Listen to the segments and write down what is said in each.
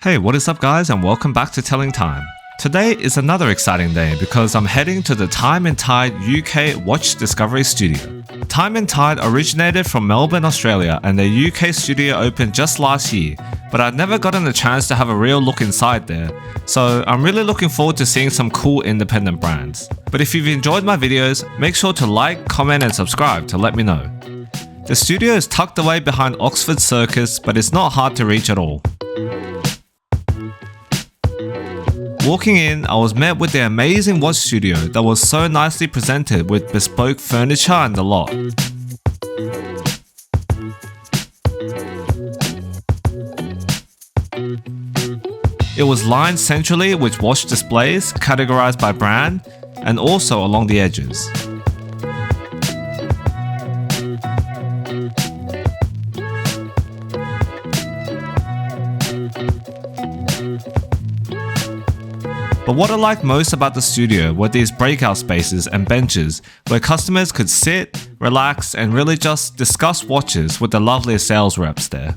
Hey, what is up guys, and welcome back to Telling Time. Today is another exciting day because I'm heading to the Time+Tide UK Watch Discovery Studio. Time+Tide originated from Melbourne, Australia, and their UK studio opened just last year, but I'd never gotten the chance to have a real look inside there, so I'm really looking forward to seeing some cool independent brands. But if you've enjoyed my videos, make sure to like, comment and subscribe to let me know. The studio is tucked away behind Oxford Circus, but it's not hard to reach at all. Walking in, I was met with the amazing watch studio that was so nicely presented with bespoke furniture and the lot. It was lined centrally with watch displays categorized by brand and also along the edges. But what I liked most about the studio were these breakout spaces and benches where customers could sit, relax, and really just discuss watches with the lovely sales reps there.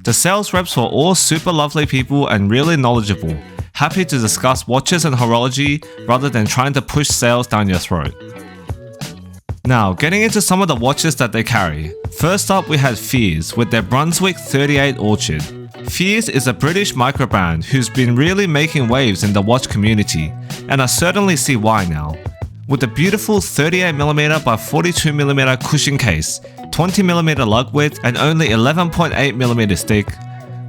The sales reps were all super lovely people and really knowledgeable, happy to discuss watches and horology rather than trying to push sales down your throat. Now, getting into some of the watches that they carry. First up we had Fears with their Brunswick 38 Orchid. Fears is a British microbrand who's been really making waves in the watch community, and I certainly see why now. With a beautiful 38mm by 42mm cushion case, 20mm lug width and only 11.8mm stick,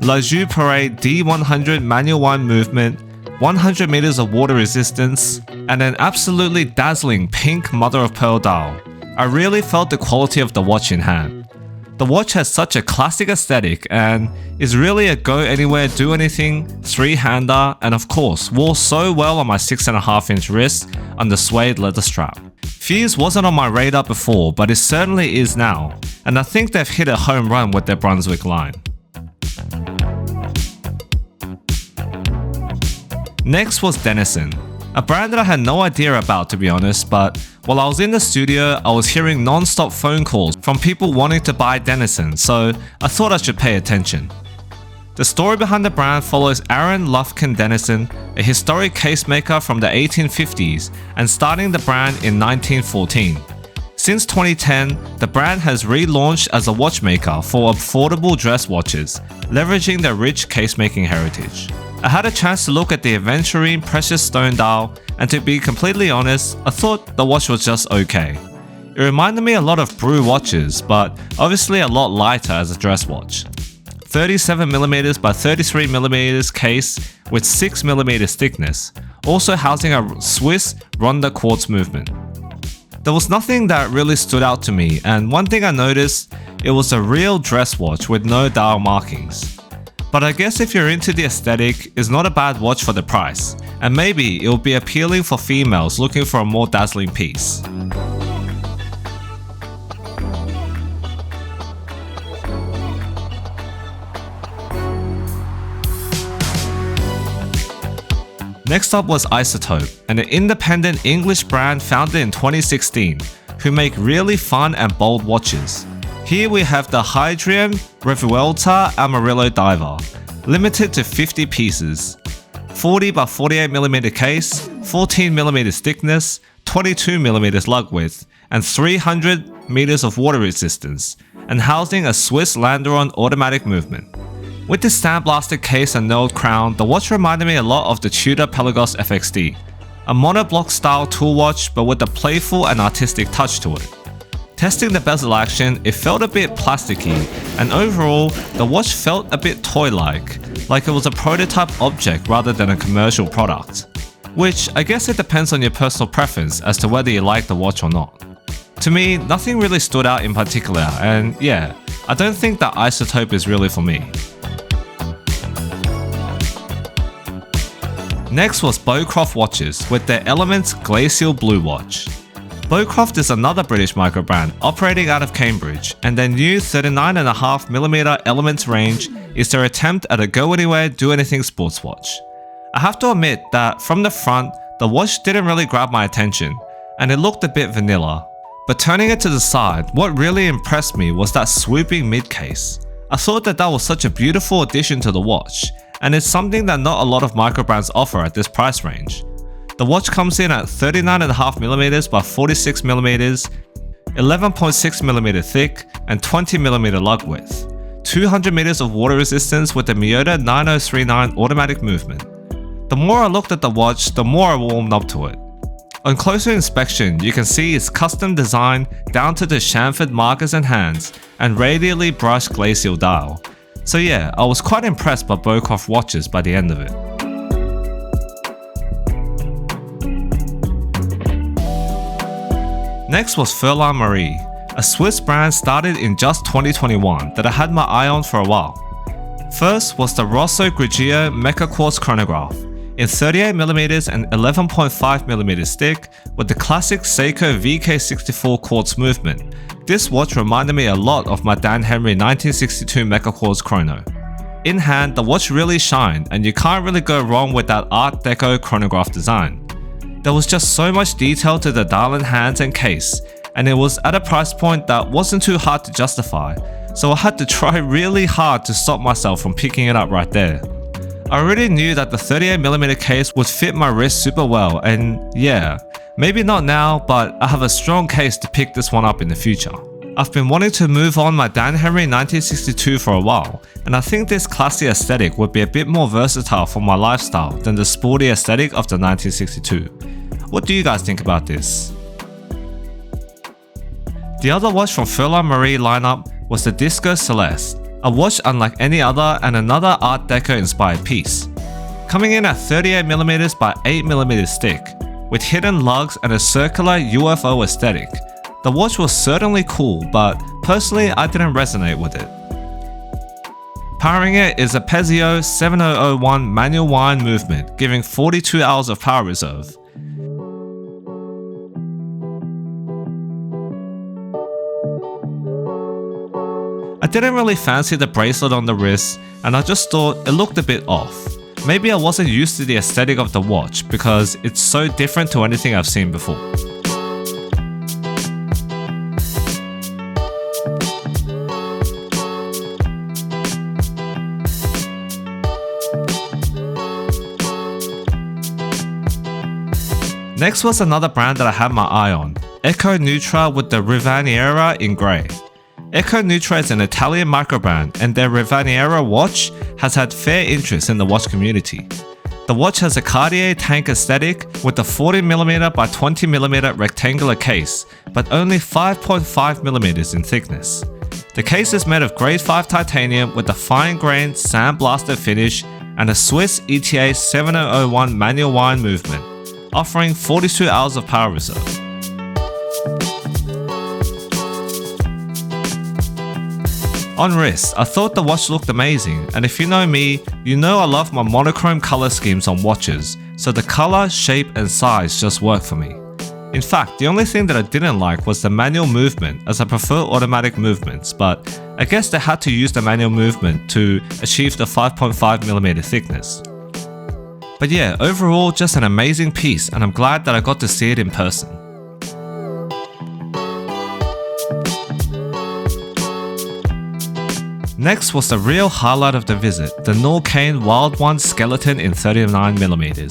La Joux Parade D100 manual wind movement, 100 meters of water resistance, and an absolutely dazzling pink mother of pearl dial. I really felt the quality of the watch in hand. The watch has such a classic aesthetic and is really a go anywhere, do anything, three-hander, and of course wore so well on my 6.5-inch wrist on the suede leather strap. Fears wasn't on my radar before, but it certainly is now, and I think they've hit a home run with their Brunswick line. Next was Dennison, a brand that I had no idea about to be honest, but while I was in the studio, I was hearing non-stop phone calls from people wanting to buy Dennison, so I thought I should pay attention. The story behind the brand follows Aaron Lufkin Dennison, a historic casemaker from the 1850s and starting the brand in 1914. Since 2010, the brand has relaunched as a watchmaker for affordable dress watches, leveraging their rich casemaking heritage. I had a chance to look at the aventurine precious stone dial, and to be completely honest, I thought the watch was just okay. It reminded me a lot of Brew watches, but obviously a lot lighter as a dress watch. 37mm by 33mm case with 6mm thickness, also housing a Swiss Ronda quartz movement. There was nothing that really stood out to me, and one thing I noticed, it was a real dress watch with no dial markings. But I guess if you're into the aesthetic, it's not a bad watch for the price, and maybe it'll be appealing for females looking for a more dazzling piece. Next up was Isotope, an independent English brand founded in 2016, who make really fun and bold watches. Here we have the Hydrium Revuelta Amarillo Diver, limited to 50 pieces, 40 by 48mm case, 14mm thickness, 22mm lug width, and 300 meters of water resistance, and housing a Swiss Landeron automatic movement. With this sandblasted case and knurled crown, the watch reminded me a lot of the Tudor Pelagos FXD, a monoblock style tool watch but with a playful and artistic touch to it. Testing the bezel action, it felt a bit plasticky, and overall, the watch felt a bit toy-like it was a prototype object rather than a commercial product. Which, I guess it depends on your personal preference as to whether you like the watch or not. To me, nothing really stood out in particular, and yeah, I don't think that Isotope is really for me. Next was Beaucroft watches with their Elements Glacial Blue watch. Beaucroft is another British microbrand operating out of Cambridge, and their new 39.5mm Elements range is their attempt at a go-anywhere, do-anything sports watch. I have to admit that from the front, the watch didn't really grab my attention, and it looked a bit vanilla. But turning it to the side, what really impressed me was that swooping mid-case. I thought that was such a beautiful addition to the watch, and it's something that not a lot of microbrands offer at this price range. The watch comes in at 39.5mm by 46mm, 11.6mm thick, and 20mm lug width. 200 meters of water resistance with the Miyota 9039 automatic movement. The more I looked at the watch, the more I warmed up to it. On closer inspection, you can see its custom design down to the chamfered markers and hands and radially brushed glacial dial. So yeah, I was quite impressed by Beaucroft watches by the end of it. Next was Furlan Marri, a Swiss brand started in just 2021 that I had my eye on for a while. First was the Rosso Grigio Mecha Quartz chronograph in 38mm and 11.5mm stick with the classic Seiko VK64 quartz movement. This watch reminded me a lot of my Dan Henry 1962 Mecha Quartz chrono. In hand, the watch really shined, and you can't really go wrong with that Art Deco chronograph design. There was just so much detail to the dial and hands and case, and it was at a price point that wasn't too hard to justify, so I had to try really hard to stop myself from picking it up right there. I already knew that the 38mm case would fit my wrist super well, and yeah, maybe not now, but I have a strong case to pick this one up in the future. I've been wanting to move on my Dan Henry 1962 for a while, and I think this classy aesthetic would be a bit more versatile for my lifestyle than the sporty aesthetic of the 1962. What do you guys think about this? The other watch from Furlan Marri lineup was the Disco Celeste, a watch unlike any other and another Art Deco inspired piece. Coming in at 38mm by 8mm stick, with hidden lugs and a circular UFO aesthetic. The watch was certainly cool, but personally I didn't resonate with it. Powering it is a Pezio 7001 manual wind movement, giving 42 hours of power reserve. I didn't really fancy the bracelet on the wrist, and I just thought it looked a bit off. Maybe I wasn't used to the aesthetic of the watch because it's so different to anything I've seen before. Next was another brand that I had my eye on, Ecco Neutra with the Rivaniera in grey. Ecco Neutra is an Italian microbrand, and their Rivaniera watch has had fair interest in the watch community. The watch has a Cartier tank aesthetic with a 40mm by 20mm rectangular case, but only 5.5mm in thickness. The case is made of grade 5 titanium with a fine-grained sandblasted finish and a Swiss ETA 7001 manual wind movement, offering 42 hours of power reserve. On wrist, I thought the watch looked amazing, and if you know me, you know I love my monochrome color schemes on watches, so the color, shape and size just work for me. In fact, the only thing that I didn't like was the manual movement, as I prefer automatic movements, but I guess they had to use the manual movement to achieve the 5.5mm thickness. But yeah, overall just an amazing piece, and I'm glad that I got to see it in person. Next was the real highlight of the visit, the Norqain Wild One skeleton in 39mm.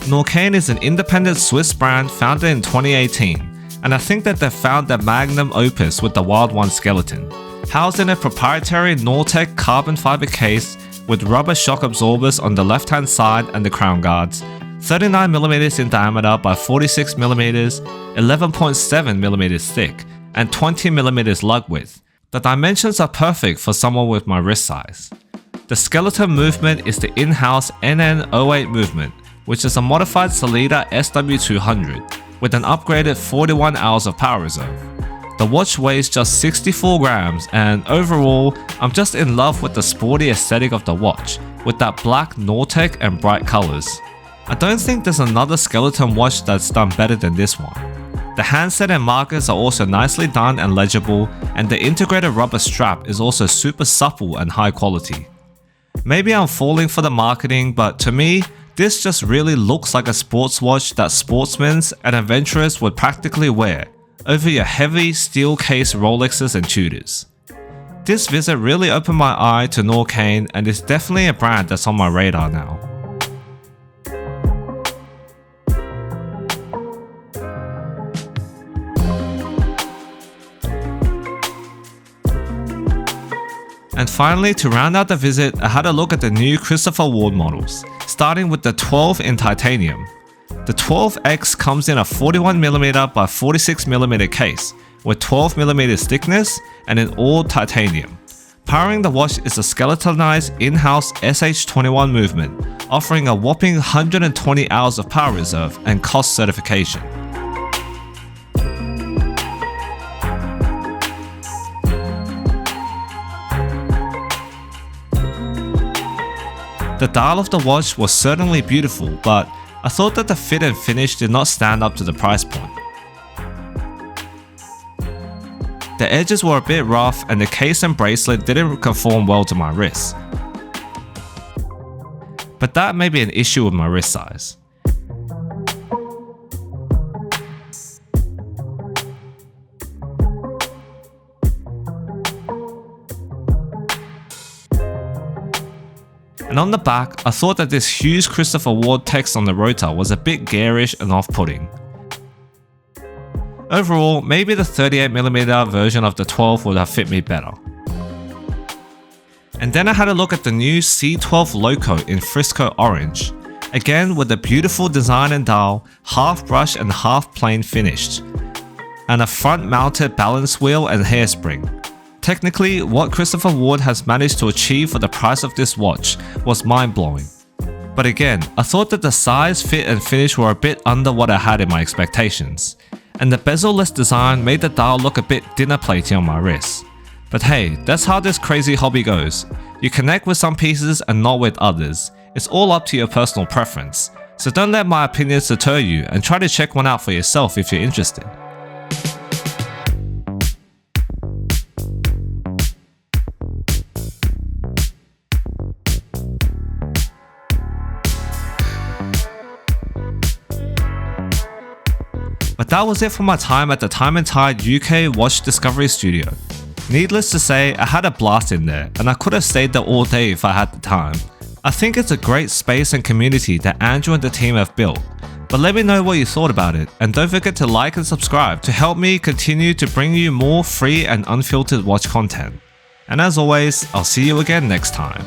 Norqain is an independent Swiss brand founded in 2018, and I think that they found their magnum opus with the Wild One skeleton. Housed in a proprietary Nortec carbon fiber case with rubber shock absorbers on the left hand side and the crown guards, 39mm in diameter by 46mm, 11.7mm thick, and 20mm lug width. The dimensions are perfect for someone with my wrist size. The skeleton movement is the in-house NN08 movement, which is a modified Sellita SW200 with an upgraded 41 hours of power reserve. The watch weighs just 64 grams, and overall, I'm just in love with the sporty aesthetic of the watch, with that black Nortec and bright colors. I don't think there's another skeleton watch that's done better than this one. The handset and markers are also nicely done and legible, and the integrated rubber strap is also super supple and high quality. Maybe I'm falling for the marketing, but to me, this just really looks like a sports watch that sportsmen and adventurers would practically wear over your heavy steel case Rolexes and Tudors. This visit really opened my eye to Norqain, and it's definitely a brand that's on my radar now. And finally, to round out the visit, I had a look at the new Christopher Ward models, starting with the 12 in titanium. The 12X comes in a 41mm by 46mm case, with 12mm thickness and in all titanium. Powering the watch is a skeletonized in-house SH21 movement, offering a whopping 120 hours of power reserve and cost certification. The dial of the watch was certainly beautiful, but I thought that the fit and finish did not stand up to the price point. The edges were a bit rough and the case and bracelet didn't conform well to my wrist. But that may be an issue with my wrist size. And on the back, I thought that this huge Christopher Ward text on the rotor was a bit garish and off-putting. Overall, maybe the 38mm version of the 12 would have fit me better. And then I had a look at the new C12 Loco in Frisco Orange, again with a beautiful design and dial, half brush and half plain finished, and a front mounted balance wheel and hairspring. Technically, what Christopher Ward has managed to achieve for the price of this watch was mind-blowing. But again, I thought that the size, fit and finish were a bit under what I had in my expectations, and the bezel-less design made the dial look a bit dinner platey on my wrist. But hey, that's how this crazy hobby goes. You connect with some pieces and not with others. It's all up to your personal preference. So don't let my opinions deter you and try to check one out for yourself if you're interested. But that was it for my time at the Time+Tide UK Watch Discovery Studio. Needless to say, I had a blast in there, and I could have stayed there all day if I had the time. I think it's a great space and community that Andrew and the team have built. But let me know what you thought about it, and don't forget to like and subscribe to help me continue to bring you more free and unfiltered watch content. And as always, I'll see you again next time.